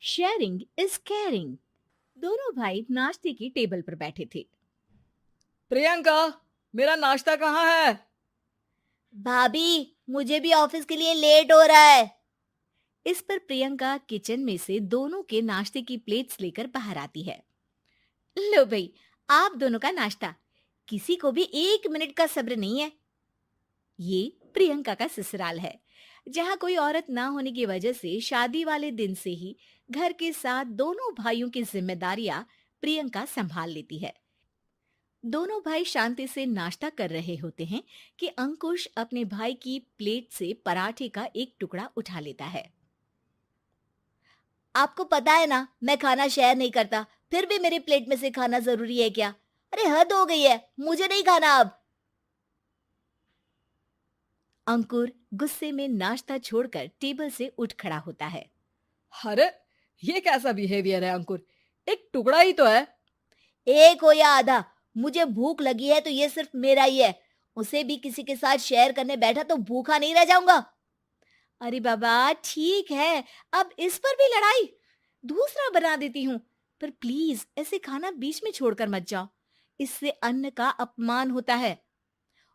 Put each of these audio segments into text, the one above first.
Sharing is caring. दोनों भाई नाश्ते की टेबल पर बैठे थे। प्रियंका, मेरा नाश्ता कहाँ है? भाभी, मुझे भी ऑफिस के लिए लेट हो रहा है। इस पर प्रियंका किचन में से दोनों के नाश्ते की प्लेट्स लेकर बाहर आती है। लो भाई, आप दोनों का नाश्ता। किसी को भी 1 मिनट का सब्र नहीं है। ये प्रियंका का ससुराल है, जहाँ कोई औरत ना होने की वजह से शादी वाले दिन से ही घर के साथ दोनों भाइयों की जिम्मेदारियां प्रियंका संभाल लेती है। दोनों भाई शांति से नाश्ता कर रहे होते हैं कि अंकुश अपने भाई की प्लेट से पराठे का एक टुकड़ा उठा लेता है। आपको पता है ना, मैं खाना शेयर नहीं करता, फिर भी मेरी प्लेट में से खाना जरूरी है क्या? अरे हद हो गई है, मुझे नहीं खाना अब। अंकुर गुस्से में नाश्ता छोड़कर टेबल से उठ खड़ा होता है। अरे, ये कैसा बिहेवियर है अंकुर? एक टुकड़ा ही तो है। एक हो या आधा, मुझे भूख लगी है तो ये सिर्फ मेरा ही है। उसे भी किसी के साथ शेयर करने बैठा तो भूखा नहीं रह जाऊंगा। अरे बाबा, ठीक है, अब इस पर भी लड़ाई। दूसरा बना देती हूँ, पर प्लीज ऐसे खाना बीच में छोड़कर मत जाओ। इससे अन्न का अपमान होता है।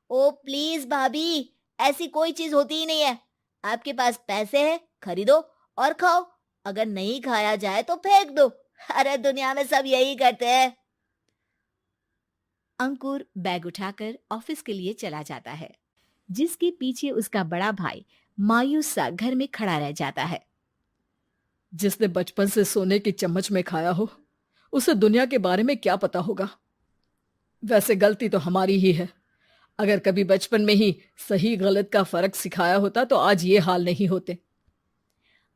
ओ प्लीज भाभी, ऐसी कोई चीज होती ही नहीं है। आपके पास पैसे हैं, खरीदो और खाओ। अगर नहीं खाया जाए तो फेंक दो। अरे दुनिया में सब यही करते हैं। अंकुर बैग उठाकर ऑफिस के लिए चला जाता है, जिसके पीछे उसका बड़ा भाई मायूस सा घर में खड़ा रह जाता है। जिसने बचपन से सोने की चम्मच में खाया हो, उसे दुनिया के बारे में क्या पता होगा। वैसे गलती तो हमारी ही है। अगर कभी बचपन में ही सही गलत का फर्क सिखाया होता तो आज ये हाल नहीं होते।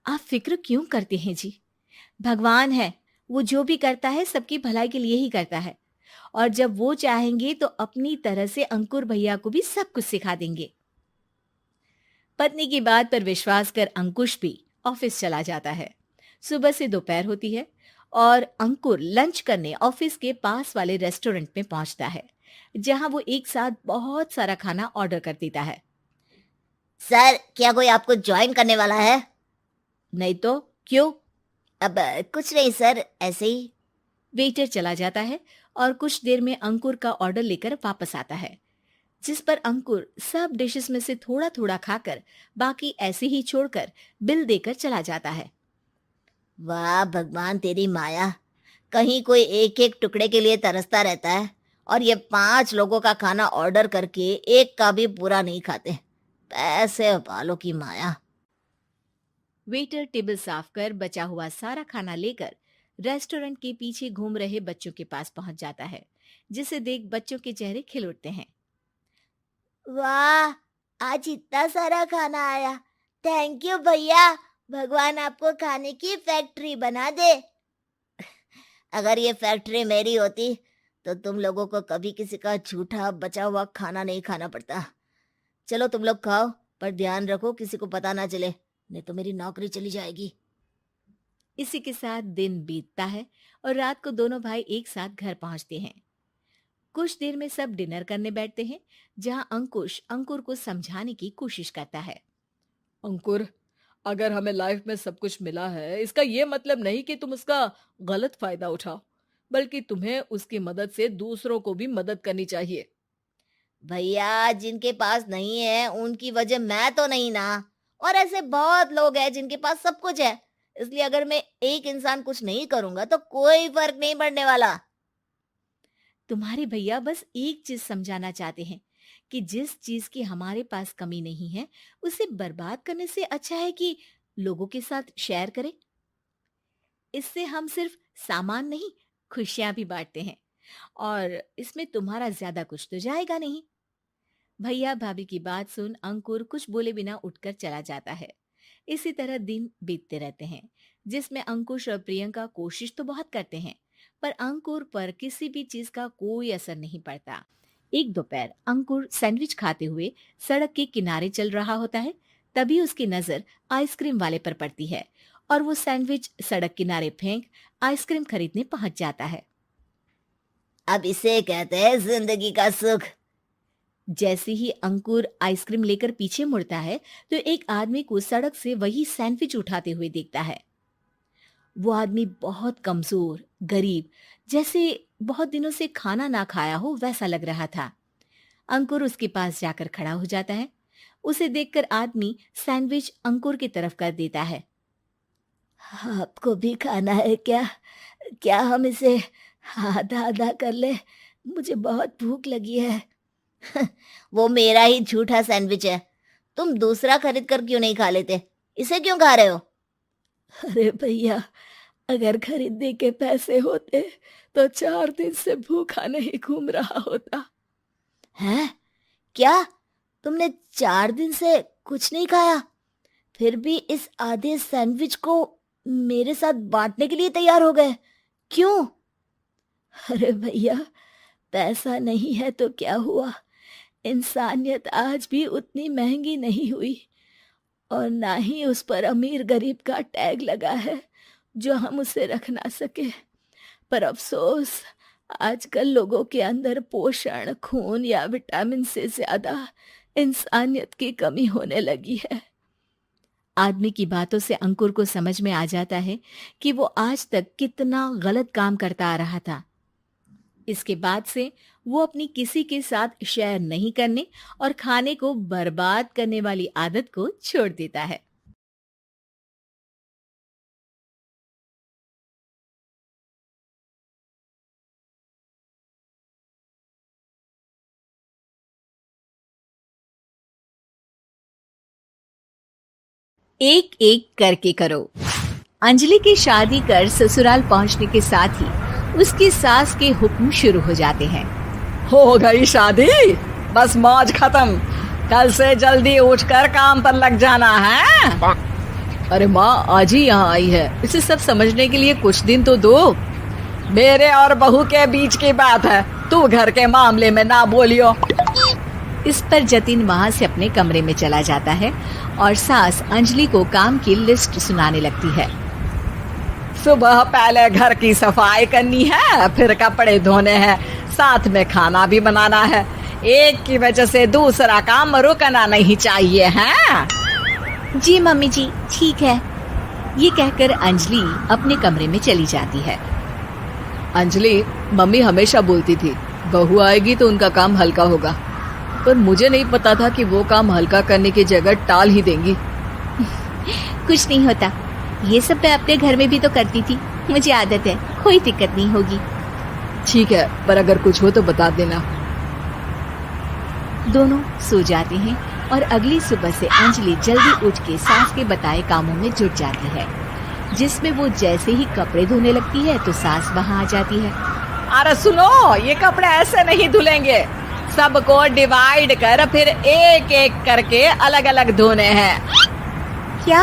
आप फिक्र क्यों करते हैं जी? भगवान है, वो जो भी करता है सबकी भलाई के लिए ही करता है। और जब वो चाहेंगे तो अपनी तरह से अंकुर भैया को भी सब कुछ सिखा देंगे। पत्नी की बात पर विश्वास कर अंकुश भी ऑफिस चला जाता है। सुबह से दोपहर होती है और अंकुर लंच करने ऑफिस के पास वाले रेस्टोरेंट में पहुंचता है, जहां वो एक साथ बहुत सारा खाना ऑर्डर कर देता है। सर, क्या कोई आपको ज्वाइन करने वाला है? नहीं तो क्यों? अब कुछ नहीं सर, ऐसे ही। वेटर चला जाता है और कुछ देर में अंकुर का ऑर्डर लेकर वापस आता है, जिस पर अंकुर सब डिशेस में से थोड़ा थोड़ा खाकर बाकी ऐसे ही छोड़कर बिल देकर चला जाता है। वाह भगवान, तेरी माया। कहीं कोई एक एक टुकड़े के लिए तरसता रहता है और ये 5 लोगों का खाना ऑर्डर करके एक का भी पूरा नहीं खाते। पैसे वालों की माया। वेटर टेबल साफ कर बचा हुआ सारा खाना लेकर रेस्टोरेंट के पीछे घूम रहे बच्चों के पास पहुंच जाता है, जिसे देख बच्चों के चेहरे खिल उठते हैं। वाह, आज इतना सारा खाना आया। थैंक यू भैया। भगवान आपको खाने की फैक्ट्री बना दे। अगर ये फैक्ट्री मेरी होती तो तुम लोगों को कभी किसी का झूठा बचा हुआ खाना नहीं खाना पड़ता। चलो तुम लोग खाओ, पर ध्यान रखो किसी को पता ना चले, नहीं तो मेरी नौकरी चली जाएगी। इसी के साथ दिन बीतता है और रात को दोनों भाई एक साथ घर पहुंचते हैं। कुछ देर में सब डिनर करने बैठते हैं, जहां अंकुश अंकुर को समझाने की कोशिश करता है। अंकुर, अगर हमें लाइफ में सब कुछ मिला है, इसका ये मतलब नहीं कि तुम उसका गलत फायदा उठाओ, बल्कि तुम्हें उसकी मदद से दूसरों को भी मदद करनी चाहिए। भैया, जिनके पास नहीं है उनकी वजह मैं तो नहीं ना। और ऐसे बहुत लोग हैं जिनके पास सब कुछ है। इसलिए अगर मैं एक इंसान कुछ नहीं करूंगा तो कोई फर्क नहीं पड़ने वाला। तुम्हारे भैया बस एक चीज समझाना चाहते हैं कि जिस चीज की हमारे पास कमी नहीं है, उसे बर्बाद करने से अच्छा है कि लोगों के साथ शेयर करें। इससे हम सिर्फ सामान नहीं, खुशियां भी बांटते हैं, और इसमें तुम्हारा ज्यादा कुछ तो जाएगा नहीं। भैया भाभी की बात सुन अंकुर कुछ बोले बिना उठकर चला जाता है। इसी तरह दिन बीतते रहते हैं, जिसमें अंकुश और प्रियंका कोशिश तो बहुत करते हैं, पर अंकुर पर किसी भी चीज का कोई असर नहीं पड़ता। एक दोपहर अंकुर सैंडविच खाते हुए सड़क के किनारे चल रहा होता है। तभी उसकी नजर आइसक्रीम वाले पर पड़ती है और वो सैंडविच सड़क किनारे फेंक आइसक्रीम खरीदने पहुंच जाता है। अब इसे कहते हैं जिंदगी का सुख। जैसे ही अंकुर आइसक्रीम लेकर पीछे मुड़ता है, तो एक आदमी को सड़क से वही सैंडविच उठाते हुए देखता है। वो आदमी बहुत कमजोर, गरीब, जैसे बहुत दिनों से खाना ना खाया हो वैसा लग रहा था। अंकुर उसके पास जाकर खड़ा हो जाता है। उसे देखकर आदमी सैंडविच अंकुर की तरफ कर देता है। आपको भी खाना है क्या? क्या हम इसे आधा आधा कर ले? मुझे बहुत भूख लगी है। वो मेरा ही झूठा सैंडविच है। तुम दूसरा खरीद कर क्यों नहीं खा लेते? इसे क्यों खा रहे हो? अरे भैया, अगर खरीदने के पैसे होते तो 4 दिन से भूखा नहीं घूम रहा होता। हैं? क्या? तुमने 4 दिन से कुछ नहीं खाया, फिर भी इस आधे सैंडविच को मेरे साथ बांटने के लिए तैयार हो गए? क्यों? अरे भैया, पैसा नहीं है तो क्या हुआ, इंसानियत आज भी उतनी महंगी नहीं हुई, और ना ही उस पर अमीर गरीब का टैग लगा है जो हम उसे रख ना सके। पर अफसोस, आजकल लोगों के अंदर पोषण, खून या विटामिन से ज्यादा इंसानियत की कमी होने लगी है। आदमी की बातों से अंकुर को समझ में आ जाता है कि वो आज तक कितना गलत काम करता आ रहा था। इसके बाद से वो अपनी किसी के साथ शेयर नहीं करने और खाने को बर्बाद करने वाली आदत को छोड़ देता है। एक एक करके करो। अंजलि की शादी कर ससुराल पहुंचने के साथ ही उसकी सास के हुक्म शुरू हो जाते हैं। हो गई शादी, बस मौज खत्म, कल से जल्दी उठकर काम पर लग जाना है। अरे माँ आज ही यहाँ आई है, इसे सब समझने के लिए कुछ दिन तो दो। मेरे और बहू के बीच की बात है, तू घर के मामले में ना बोलियो। इस पर जतिन वहां से अपने कमरे में चला जाता है और सास अंजलि को काम की लिस्ट सुनाने लगती है। सुबह पहले घर की सफाई करनी है, फिर कपड़े धोने हैं, साथ में खाना भी बनाना है। एक की वजह से दूसरा काम रुकना नहीं चाहिए है। जी मम्मी जी, ठीक है। ये कहकर अंजलि अपने कमरे में चली जाती है। अंजलि, मम्मी हमेशा बोलती थी बहू आएगी तो उनका काम हल्का होगा, पर मुझे नहीं पता था कि वो काम हल्का करने की जगह टाल ही देंगी। कुछ नहीं होता, ये सब मैं अपने घर में भी तो करती थी, मुझे आदत है, कोई दिक्कत नहीं होगी। ठीक है, पर अगर कुछ हो तो बता देना। दोनों सो जाते हैं और अगली सुबह से अंजलि जल्दी उठ के सास के बताए कामों में जुट जाती है, जिसमें वो जैसे ही कपड़े धोने लगती है तो सास वहाँ आ जाती है। अरे सुनो, ये कपड़े ऐसे नहीं धुलेंगे, सबको डिवाइड कर फिर एक एक करके अलग अलग धोने हैं। क्या?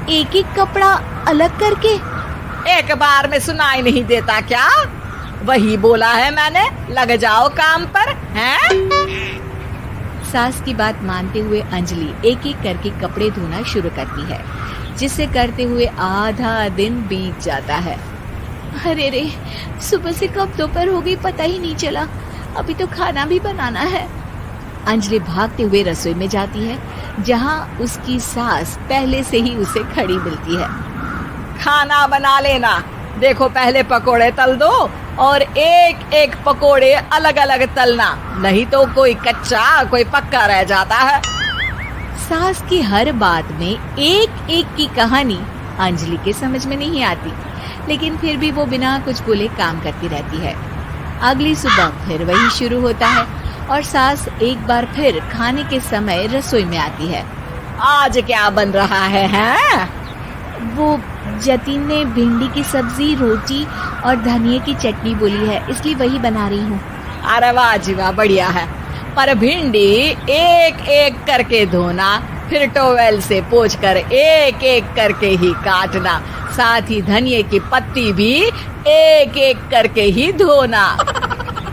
एक एक कपड़ा अलग करके? एक बार में सुनाई नहीं देता क्या? वही बोला है मैंने, लग जाओ काम पर, हैं? सास की बात मानते हुए अंजलि एक एक करके कपड़े धोना शुरू करती है, जिसे करते हुए आधा दिन बीत जाता है। अरे रे, सुबह से कब दोपहर हो गई पता ही नहीं चला, अभी तो खाना भी बनाना है। अंजलि भागते हुए रसोई में जाती है, जहाँ उसकी सास पहले से ही उसे खड़ी मिलती है। खाना बना लेना, देखो पहले पकोड़े तल दो और एक एक पकोड़े अलग अलग तलना, नहीं तो कोई कच्चा कोई पक्का रह जाता है। सास की हर बात में एक एक की कहानी अंजलि के समझ में नहीं आती, लेकिन फिर भी वो बिना कुछ बोले काम करती रहती है। अगली सुबह फिर वही शुरू होता है और सास एक बार फिर खाने के समय रसोई में आती है। आज क्या बन रहा है, हैं? वो जतिन ने भिंडी की सब्जी, रोटी और धनिये की चटनी बोली है, इसलिए वही बना रही हूँ। अरे वाह जी वाह, बढ़िया है, पर भिंडी एक एक करके धोना, फिर टोवेल से पोंछकर एक एक करके ही काटना, साथ ही धनिये की पत्ती भी एक एक करके ही धोना।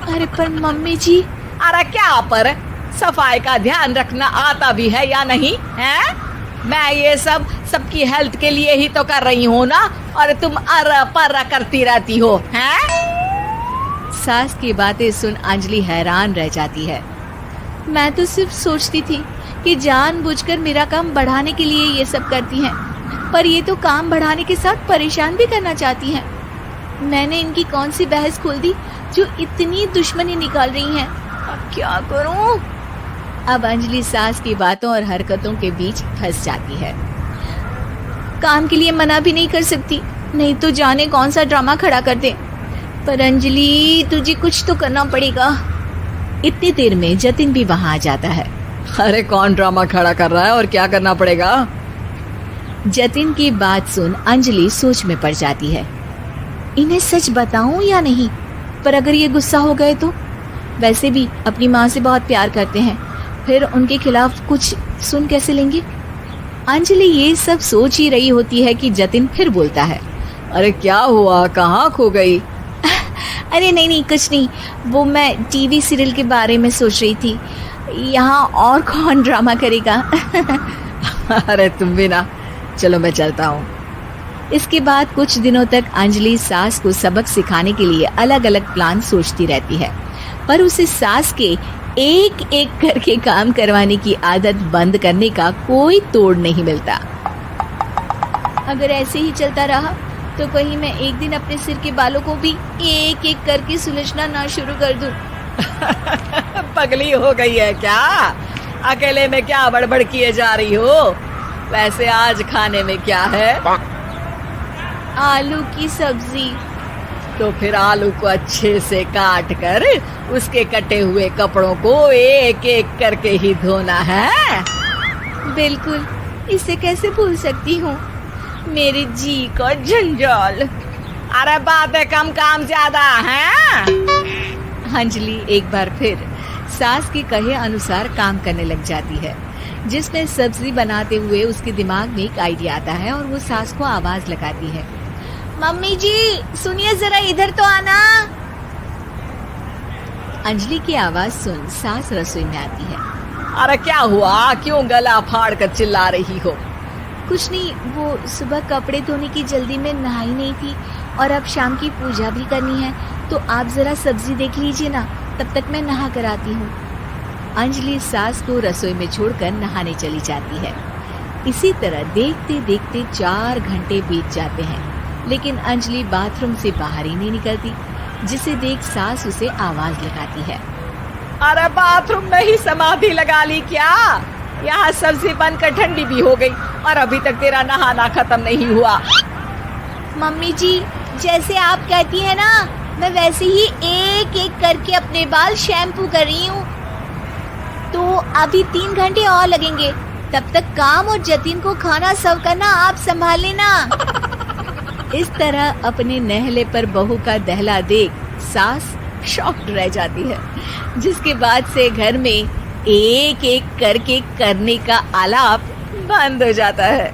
अरे पर मम्मी जी। अरे क्या पर, सफाई का ध्यान रखना आता भी है या नहीं, हैं? मैं ये सब सबकी हेल्थ के लिए ही तो कर रही हूँ ना, और तुम अर पर करती रहती हो, हैं? सास की बातें सुन अंजलि हैरान रह जाती है। मैं तो सिर्फ सोचती थी कि जानबूझकर मेरा काम बढ़ाने के लिए ये सब करती हैं, पर ये तो काम बढ़ाने के साथ परेशान भी करना चाहती हैं। मैंने इनकी कौन सी बहस खोल दी जो इतनी दुश्मनी निकाल रही हैं। अब क्या करूं? अब अंजलि सास की बातों और हरकतों के बीच फंस जाती है। काम के लिए मना भी नहीं कर सकती, नहीं तो जाने कौन सा ड्रामा खड़ा कर दे। पर अंजलि, तुझे कुछ तो करना पड़ेगा। इतनी देर में जतिन भी वहां आ जाता है। अरे कौन ड्रामा खड़ा कर रहा है और क्या करना पड़ेगा? जतिन की बात सुन अंजलि सोच में पड़ जाती है। इन्हें सच बताऊं या नहीं? पर अगर ये गुस्सा हो गए तो? वैसे भी अपनी माँ से बहुत प्यार करते हैं, फिर उनके खिलाफ कुछ सुन कैसे लेंगे? अंजलि ये सब सोच ही रही होती है कि जतिन फिर बोलता है। अरे क्या हुआ, कहाँ खो गई? अरे नहीं, कुछ नहीं। वो मैं टीवी सीरियल के बारे में सोच रही थी। यहाँ और कौन ड्रामा करेगा? अरे तुम भी ना, चलो मैं चलता हूँ। इसके बाद कुछ दिनों तक अंजलि सास को सबक सिखाने के लिए अलग अलग प्लान सोचती रहती है, पर उसे सास के एक एक करके काम करवाने की आदत बंद करने का कोई तोड़ नहीं मिलता। अगर ऐसे ही चलता रहा तो कहीं मैं एक दिन अपने सिर के बालों को भी एक एक करके सुलझना ना शुरू कर दूं। पगली हो गई है क्या? अकेले में क्या बड़बड़ किए जा रही हो? वैसे आज खाने में क्या है? आलू की सब्जी। तो फिर आलू को अच्छे से काट कर उसके कटे हुए कपड़ों को एक एक करके ही धोना है। बिल्कुल, इसे कैसे भूल सकती हूँ? मेरे जी का जंजाल। अरे बातें कम काम ज्यादा है। अंजलि एक बार फिर सास के कहे अनुसार काम करने लग जाती है, जिसमें सब्जी बनाते हुए उसके दिमाग में एक आइडिया आता है और वो सास को आवाज लगाती है। मम्मी जी, सुनिए जरा, इधर तो आना। अंजलि की आवाज सुन सास रसोई में आती है। अरे क्या हुआ, क्यों गला फाड़ कर चिल्ला रही हो? कुछ नहीं, वो सुबह कपड़े धोने की जल्दी में नहाई नहीं थी और अब शाम की पूजा भी करनी है, तो आप जरा सब्जी देख लीजिए ना, तब तक मैं नहा कर आती हूँ। अंजलि सास को रसोई में छोड़कर नहाने चली जाती है। इसी तरह देखते देखते 4 घंटे बीत जाते हैं, लेकिन अंजलि बाथरूम से बाहर ही नहीं निकलती, जिसे देख सास उसे आवाज लगाती है। अरे बाथरूम में ही समाधि लगा ली क्या? यहाँ सब्जी बनकर ठंडी भी हो गई और अभी तक तेरा नहाना खत्म नहीं हुआ। मम्मी जी, जैसे आप कहती हैं ना, मैं वैसे ही एक एक करके अपने बाल शैम्पू कर रही हूँ। तो अभी 3 घंटे और लगेंगे, तब तक काम और जतिन को खाना सर्व करना आप संभाल लेना। इस तरह अपने नहले पर बहू का दहला देख सास शॉक्ड रह जाती है, जिसके बाद से घर में एक एक करके करने का आलाप बंद हो जाता है।